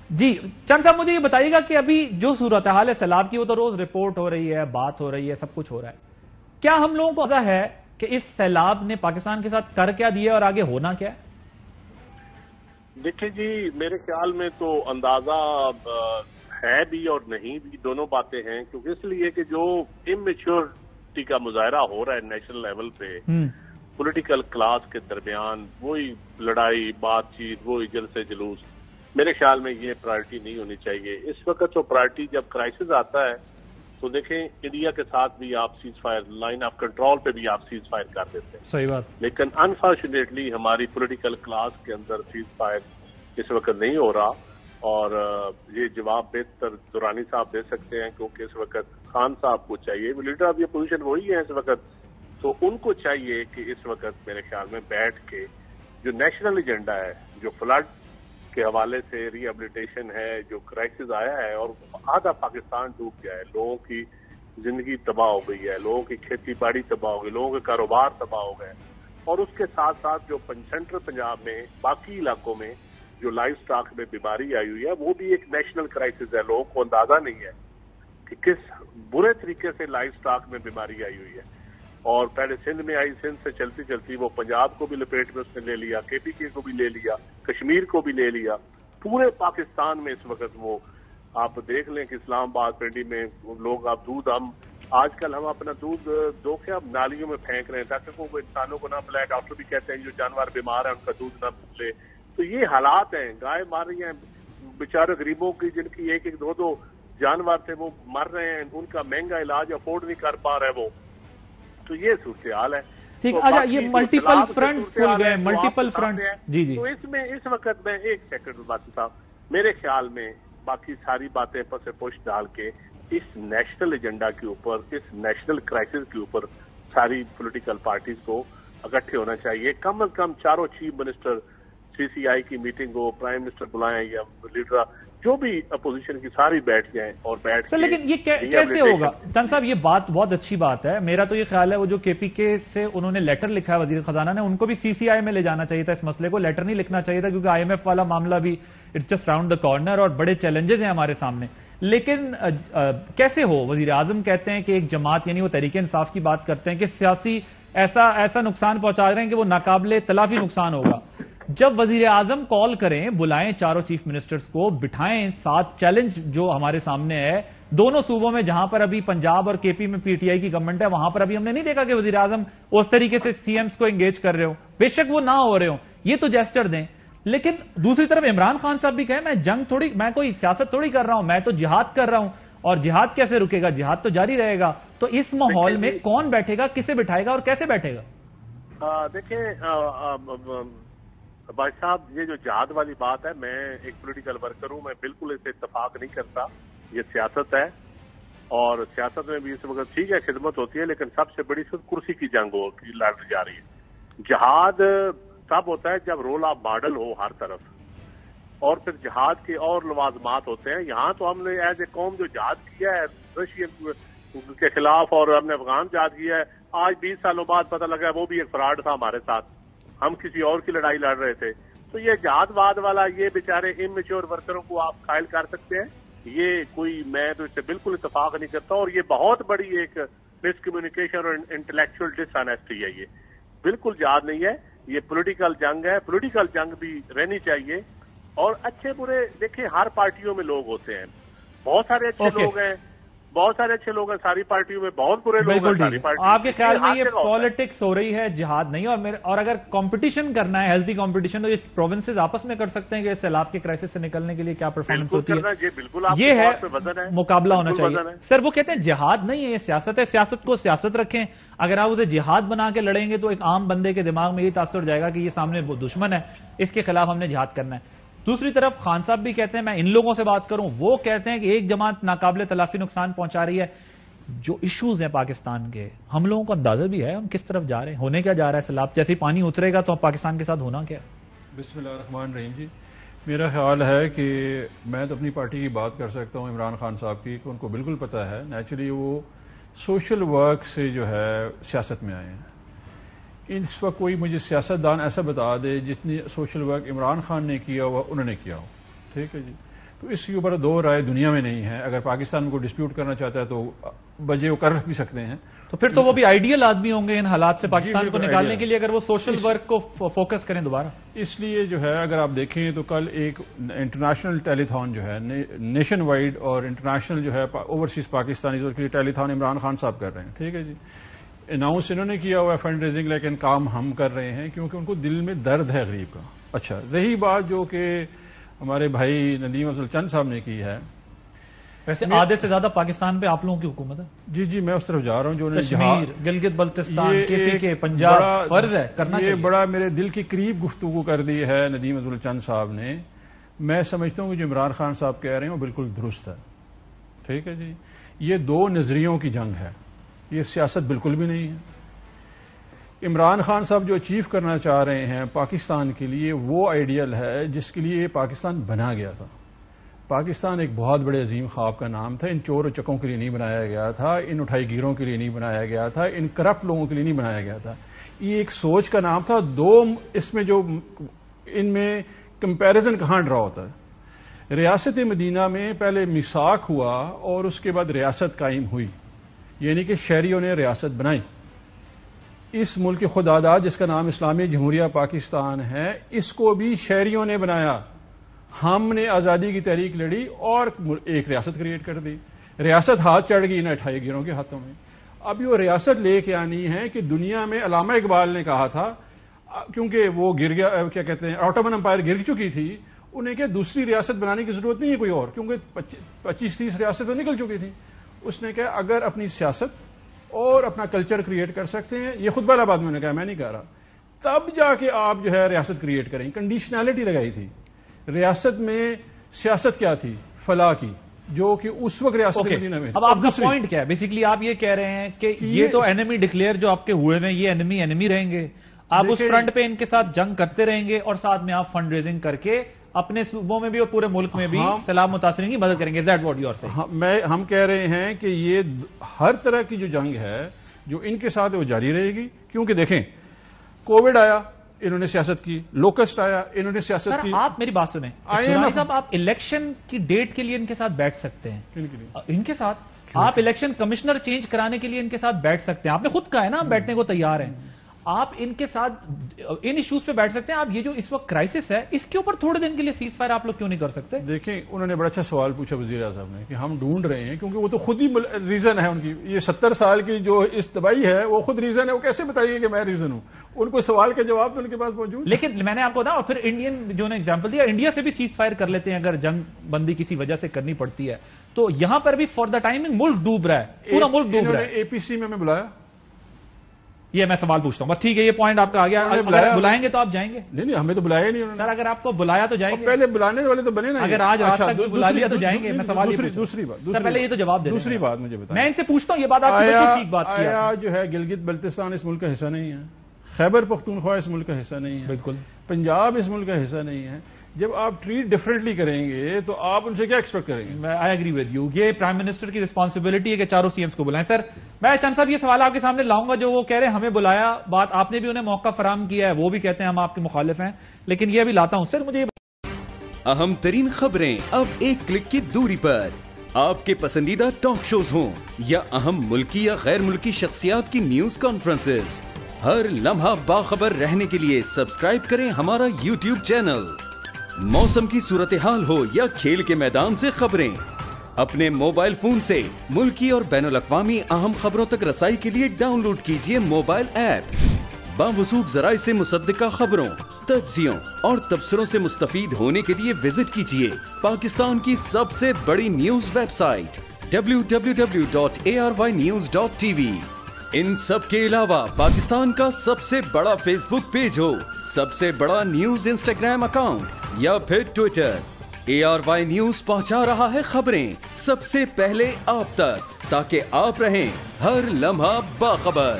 جی چند صاحب مجھے یہ بتائیے گا کہ ابھی جو صورتحال ہے سیلاب کی وہ تو روز رپورٹ ہو رہی ہے، بات ہو رہی ہے، سب کچھ ہو رہا ہے، کیا ہم لوگوں کو اندازہ ہے کہ اس سیلاب نے پاکستان کے ساتھ کر کیا دیا اور آگے ہونا کیا ہے؟ دیکھیں جی، میرے خیال میں تو اندازہ ہے بھی اور نہیں بھی، دونوں باتیں ہیں، کیونکہ اس لیے کہ جو امیچورٹی کا مظاہرہ ہو رہا ہے نیشنل لیول پہ پولیٹیکل کلاس کے درمیان، وہی لڑائی بات چیت، وہی جلسے جلوس، میرے خیال میں یہ پرائرٹی نہیں ہونی چاہیے اس وقت۔ تو پرائرٹی جب کرائسس آتا ہے تو دیکھیں انڈیا کے ساتھ بھی آپ cease fire, line of control پہ بھی آپ سیز فائر کر دیتے ہیں، صحیح بات، لیکن انفارچونیٹلی ہماری پولیٹیکل کلاس کے اندر سیز فائر اس وقت نہیں ہو رہا، اور یہ جواب بہتر دورانی صاحب دے سکتے ہیں، کیونکہ اس وقت خان صاحب کو چاہیے، لیڈر آف دی اپوزیشن وہی ہے اس وقت، تو ان کو چاہیے کہ اس وقت میرے خیال میں بیٹھ کے جو نیشنل ایجنڈا ہے، جو فلڈ کے حوالے سے ری ایبلیٹیشن ہے، جو کرائسس آیا ہے اور آدھا پاکستان ڈوب گیا ہے، لوگوں کی زندگی تباہ ہو گئی ہے، لوگوں کی کھیتی باڑی تباہ ہو گئی، لوگوں کے کاروبار تباہ ہو گئے، اور اس کے ساتھ ساتھ جو سینٹرل پنجاب میں باقی علاقوں میں جو لائف سٹاک میں بیماری آئی ہوئی ہے، وہ بھی ایک نیشنل کرائسس ہے، لوگوں کو اندازہ نہیں ہے کہ کس برے طریقے سے لائف سٹاک میں بیماری آئی ہوئی ہے، اور پہلے سندھ میں آئی، سندھ سے چلتی چلتی وہ پنجاب کو بھی لپیٹ میں اس نے لے لیا، کے پی کے کو بھی لے لیا، کشمیر کو بھی لے لیا، پورے پاکستان میں اس وقت وہ آپ دیکھ لیں کہ اسلام آباد پنڈی میں لوگ اب دودھ، آج کل ہم اپنا دودھ دو کے اب نالیوں میں پھینک رہے ہیں تاکہ وہ انسانوں کو نہ پلائے، ڈاکٹر بھی کہتے ہیں جو جانور بیمار ہیں ان کا دودھ نہ پلے، تو یہ حالات ہیں، گائے مار رہی ہیں بیچارے غریبوں کی، جن کی ایک ایک دو جانور تھے وہ مر رہے ہیں، ان کا مہنگا علاج افورڈ نہیں کر پا رہے وہ، تو یہ صورتحال ہے۔ ٹھیک، اچھا یہ ملٹیپل فرنٹس کھل گئے، ملٹیپل فرنٹس، جی تو اس وقت میں ایک سیکنڈ باسی صاحب، میرے خیال میں باقی ساری باتیں پس پوش ڈال کے اس نیشنل ایجنڈا کے اوپر، اس نیشنل کرائسس کے اوپر ساری پولیٹیکل پارٹیز کو اکٹھے ہونا چاہیے، کم از کم چاروں چیف منسٹر سی سی آئی کی میٹنگ ہو، پرائم منسٹر بلائیں یا لیڈر جو بھی اپوزیشن کی ساری بیٹھ جائیں اور بیٹھ کے، لیکن یہ کیسے ہوگا چند صاحب؟ یہ بات بہت اچھی بات ہے، میرا تو یہ خیال ہے وہ جو کے پی کے سے انہوں نے لیٹر لکھا ہے وزیر خزانہ نے، ان کو بھی سی سی آئی میں لے جانا چاہیے تھا، اس مسئلے کو لیٹر نہیں لکھنا چاہیے تھا، کیونکہ آئی ایم ایف والا معاملہ بھی it's just round the corner اور بڑے چیلنجز ہیں ہمارے سامنے۔ لیکن کیسے ہو؟ وزیر اعظم کہتے ہیں کہ ایک جماعت، یعنی وہ تحریک انصاف کی بات کرتے ہیں کہ سیاسی ایسا نقصان پہنچا رہے ہیں کہ وہ ناقابل تلافی نقصان ہوگا۔ جب وزیر اعظم کال کریں، بلائیں چاروں چیف منسٹرز کو، بٹھائیں ساتھ، چیلنج جو ہمارے سامنے ہے دونوں صوبوں میں جہاں پر ابھی پنجاب اور کے پی میں پی ٹی آئی کی گورنمنٹ ہے، وہاں پر ابھی ہم نے نہیں دیکھا کہ وزیر اعظم اس طریقے سے سی ایمز کو انگیج کر رہے ہوں، بے شک وہ نہ ہو رہے ہوں، یہ تو جیسچر دیں۔ لیکن دوسری طرف عمران خان صاحب بھی کہیں میں کوئی سیاست تھوڑی کر رہا ہوں، میں تو جہاد کر رہا ہوں، اور جہاد کیسے رکے گا؟ جہاد تو جاری رہے گا۔ تو اس ماحول میں کون بیٹھے گا، کسے بٹھائے گا اور کیسے بیٹھے گا؟ دیکھیں بھائی صاحب، یہ جو جہاد والی بات ہے، میں ایک پولیٹیکل ورکر ہوں، میں بالکل اس سے اتفاق نہیں کرتا، یہ سیاست ہے، اور سیاست میں بھی اس وقت ٹھیک ہے خدمت ہوتی ہے، لیکن سب سے بڑی کرسی کی جنگ لڑی جا رہی ہے۔ جہاد تب ہوتا ہے جب رول آف ماڈل ہو ہر طرف، اور پھر جہاد کے اور لوازمات ہوتے ہیں۔ یہاں تو ہم نے ایز اے قوم جو جہاد کیا ہے رشین کے خلاف، اور ہم نے افغان جہاد کیا ہے، آج 20 سالوں بعد پتہ لگا وہ بھی ایک فراڈ تھا ہمارے ساتھ، ہم کسی اور کی لڑائی لڑ رہے تھے۔ تو یہ جہاد واد والا، یہ بیچارے امیچور ورکروں کو آپ قائل کر سکتے ہیں، یہ کوئی، میں تو اس سے بالکل اتفاق نہیں کرتا، اور یہ بہت بڑی ایک مس کمیونیکیشن اور انٹلیکچوئل ڈس آنیسٹی ہے، یہ بالکل جہاد نہیں ہے، یہ پولیٹیکل جنگ ہے۔ پولیٹیکل جنگ بھی رہنی چاہیے، اور اچھے برے دیکھیں ہر پارٹیوں میں لوگ ہوتے ہیں، بہت سارے اچھے لوگ ہیں، بہت سارے اچھے لوگ ہیں ساری پارٹیوں میں، بہت برے لوگ ہیں ساری پارٹیوں میں۔ آپ کے خیال میں یہ پالیٹکس ہو رہی ہے، جہاد نہیں؟ اور اگر کمپٹیشن کرنا ہے، ہیلتھی کمپٹیشن، تو یہ پروونسز آپس میں کر سکتے ہیں کہ سیلاب کے کرائسس سے نکلنے کے لیے کیا پرفارمنس ہوتی ہے، یہ ہے مقابلہ ہونا چاہیے۔ سر وہ کہتے ہیں جہاد نہیں ہے، یہ سیاست ہے، سیاست کو سیاست رکھیں، اگر آپ اسے جہاد بنا کے لڑیں گے تو ایک عام بندے کے دماغ میں یہ تاثر جائے گا کہ یہ سامنے وہ دشمن ہے، اس کے خلاف ہم نے جہاد کرنا ہے۔ دوسری طرف خان صاحب بھی کہتے ہیں، میں ان لوگوں سے بات کروں، وہ کہتے ہیں کہ ایک جماعت ناقابل تلافی نقصان پہنچا رہی ہے۔ جو ایشوز ہیں پاکستان کے، ہم لوگوں کو اندازہ بھی ہے ہم کس طرف جا رہے ہیں، ہونے کیا جا رہا ہے سیلاب، جیسے پانی اترے گا تو پاکستان کے ساتھ ہونا کیا ہے؟ بسم اللہ الرحمن الرحیم۔ جی میرا خیال ہے کہ میں تو اپنی پارٹی کی بات کر سکتا ہوں، عمران خان صاحب کی، کہ ان کو بالکل پتہ ہے، نیچرلی وہ سوشل ورک سے جو ہے سیاست میں آئے ہیں۔ اس وقت کوئی مجھے سیاستدان ایسا بتا دے جتنی سوشل ورک عمران خان نے کیا ہوا انہوں نے کیا ہو، ٹھیک ہے جی۔ تو اس کے اوپر دو رائے دنیا میں نہیں ہے. اگر پاکستان کو ڈسپیوٹ کرنا چاہتا ہے تو بجے وہ کر بھی سکتے ہیں. تو پھر تو وہ بھی آئیڈیل آدمی ہوں گے ان حالات سے پاکستان کو نکالنے کے لیے, اگر وہ سوشل ورک کو فوکس کریں دوبارہ. اس لیے جو ہے اگر آپ دیکھیں تو کل ایک انٹرنیشنل ٹیلی تھان جو ہے نیشن وائڈ اور انٹرنیشنل جو ہے اوورسیز پاکستانی کے لیے ٹیلی تھان عمران خان صاحب کر رہے ہیں. ٹھیک ہے جی, اناؤنس انہوں نے کیا ہوا ہے فنڈ ریزنگ, لیکن کام ہم کر رہے ہیں کیونکہ ان کو دل میں درد ہے غریب کا. اچھا, رہی بات جو کہ ہمارے بھائی ندیم افضل چند صاحب نے کی ہے, ویسے آدھے سے زیادہ پاکستان پہ آپ لوگوں کی حکومت ہے. جی جی, میں اس طرف جا رہا ہوں جو کشمیر, گلگت بلتستان, کے پی کے, پنجاب, فرض ہے کرنا چاہیے. یہ بڑا میرے دل کے قریب گفتگو کر دی ہے ندیم افضل چند صاحب نے. میں سمجھتا ہوں کہ جو عمران خان صاحب کہہ رہے ہیں وہ بالکل درست ہے. ٹھیک ہے جی, یہ دو نظریوں کی جنگ ہے, یہ سیاست بالکل بھی نہیں ہے. عمران خان صاحب جو اچیو کرنا چاہ رہے ہیں پاکستان کے لیے وہ آئیڈیل ہے جس کے لیے پاکستان بنا گیا تھا. پاکستان ایک بہت بڑے عظیم خواب کا نام تھا. ان چور و چکوں کے لیے نہیں بنایا گیا تھا, ان اٹھائی گیروں کے لیے نہیں بنایا گیا تھا, ان کرپٹ لوگوں کے لیے نہیں بنایا گیا تھا. یہ ایک سوچ کا نام تھا. دو اس میں جو ان میں کمپیرزن کہاں ڈرا ہوتا ہے. ریاست مدینہ میں پہلے میثاق ہوا اور اس کے بعد ریاست قائم ہوئی, یعنی کہ شہریوں نے ریاست بنائی. اس ملک خداداد جس کا نام اسلامی جمہوریہ پاکستان ہے, اس کو بھی شہریوں نے بنایا. ہم نے آزادی کی تحریک لڑی اور ایک ریاست کریٹ کر دی. ریاست ہاتھ چڑھ گئی نہ اٹھائے گیروں کے ہاتھوں میں. اب یہ ریاست لے کے آنی ہے کہ دنیا میں علامہ اقبال نے کہا تھا, کیونکہ وہ گر گیا, کیا کہتے ہیں, آٹومن امپائر گر چکی تھی, انہیں کہ دوسری ریاست بنانے کی ضرورت نہیں ہے کوئی اور, کیونکہ 25-30 ریاستیں تو نکل چکی تھیں. اس نے کہا اگر اپنی سیاست اور اپنا کلچر کریٹ کر سکتے ہیں, یہ خطبہ الہٰ میں نے کہا, میں نہیں کہہ رہا, تب جا کے آپ جو ہے ریاست کریٹ کریں. کنڈیشنلٹی لگائی تھی. ریاست میں سیاست کیا تھی, فلاح کی, جو کہ اس وقت ریاست مدینہ میں. اب آپ کا پوائنٹ کیا ہے؟ بیسیکلی آپ یہ کہہ رہے ہیں کہ یہ تو اینمی ڈکلیئر جو آپ کے ہوئے میں, یہ اینمی رہیں گے, آپ اس فرنٹ پہ ان کے ساتھ جنگ کرتے رہیں گے اور ساتھ میں آپ فنڈ ریزنگ کر کے اپنے صوبوں میں بھی اور پورے ملک میں بھی سیلاب متاثرین کی مدد کریں گے. That what you are seeing. ہم کہہ رہے ہیں کہ یہ ہر طرح کی جو جنگ ہے جو ان کے ساتھ وہ جاری رہے گی. کیونکہ دیکھیں, کووڈ آیا, انہوں نے سیاست کی, لوکسٹ آیا, انہوں نے سیاست کی. آپ میری بات سنیں صاحب, آپ الیکشن کی ڈیٹ کے لیے ان کے ساتھ بیٹھ سکتے ہیں, ان کے ساتھ آپ الیکشن کمشنر چینج کرانے کے لیے ان کے ساتھ بیٹھ سکتے ہیں. آپ نے خود کہا ہے نا بیٹھنے کو تیار ہیں. آپ ان کے ساتھ ان ایشوز پہ بیٹھ سکتے ہیں. آپ یہ جو اس وقت کرائسس ہے اس کے اوپر تھوڑے دن کے لیے سیز فائر آپ لوگ کیوں نہیں کر سکتے؟ دیکھیں, انہوں نے بڑا اچھا سوال پوچھا وزیر اعظم صاحب نے کہ ہم ڈھونڈ رہے ہیں, کیونکہ وہ تو خود ہی ریزن ہے ان کی. یہ 70 سال کی جو اس تباہی ہے وہ خود ریزن ہے. وہ کیسے بتائیے کہ میں ریزن ہوں؟ ان کو سوال کا جواب تو ان کے پاس موجود. لیکن میں نے آپ کو بتایا, اور پھر انڈین جو نے ایگزامپل دیا, انڈیا سے بھی سیز فائر کر لیتے ہیں اگر جنگ بندی کسی وجہ سے کرنی پڑتی ہے. تو یہاں پر بھی فار دا ٹائمنگ ملک ڈوب رہا ہے, پورا ملک ڈوب رہا ہے. اے پی سی میں بلایا, یہ میں سوال پوچھتا ہوں بس. ٹھیک ہے, یہ پوائنٹ آپ کا آ گیا. اگر بلائیں گے تو آپ جائیں گے؟ نہیں, ہمیں تو بلایا نہیں سر. اگر آپ کو بلایا تو جائیں گے. پہلے بلانے والے تو بنے نا. اگر آج رات تک بلا لیا تو جائیں گے. میں سوال دوسری بات پہلے یہ تو جواب دیں. دوسری بات مجھے بتائیں, میں ان سے پوچھتا ہوں یہ بات آپ کی بالکل ٹھیک بات کی. آیا جو ہے گلگت بلتستان اس ملک کا حصہ نہیں ہے, خیبر پختونخوا اس ملک کا حصہ نہیں ہے, بالکل پنجاب اس ملک کا حصہ نہیں ہے. جب آپ ٹریٹ ڈفرینٹلی کریں گے تو آپ ان سے کیا ایکسپیکٹ کریں گے؟ I agree with you. یہ پرائم منسٹر کی ریسپانسبلٹی ہے کہ چاروں سی ایمز کو بلائیں. سر میں چند صاحب یہ سوال آپ کے سامنے لاؤں گا. جو وہ کہہ رہے ہیں ہمیں بلایا, بات آپ نے بھی انہیں موقع فراہم کیا ہے, وہ بھی کہتے ہیں ہم آپ کے مخالف ہیں, لیکن یہ ابھی لاتا ہوں. سر مجھے اہم ترین خبریں اب ایک کلک کی دوری پر. آپ کے پسندیدہ ٹاک شوز ہوں یا اہم ملکی یا غیر ملکی شخصیات کی نیوز کانفرنسز, ہر لمحہ باخبر رہنے کے لیے سبسکرائب کریں ہمارا یوٹیوب چینل. موسم کی صورتحال ہو یا کھیل کے میدان سے خبریں, اپنے موبائل فون سے ملکی اور بین الاقوامی اہم خبروں تک رسائی کے لیے ڈاؤن لوڈ کیجیے موبائل ایپ. باوثوق ذرائع سے مصدقہ خبروں, تجزیوں اور تبصروں سے مستفید ہونے کے لیے وزٹ کیجیے پاکستان کی سب سے بڑی نیوز ویب سائٹ www.arYnews.tv. ان سب کے علاوہ پاکستان کا سب سے بڑا فیس بک پیج ہو, سب سے بڑا نیوز انسٹاگرام اکاؤنٹ یا پھر ٹویٹر, ARY نیوز پہنچا رہا ہے خبریں سب سے پہلے آپ تک, تاکہ آپ رہیں ہر لمحہ باخبر.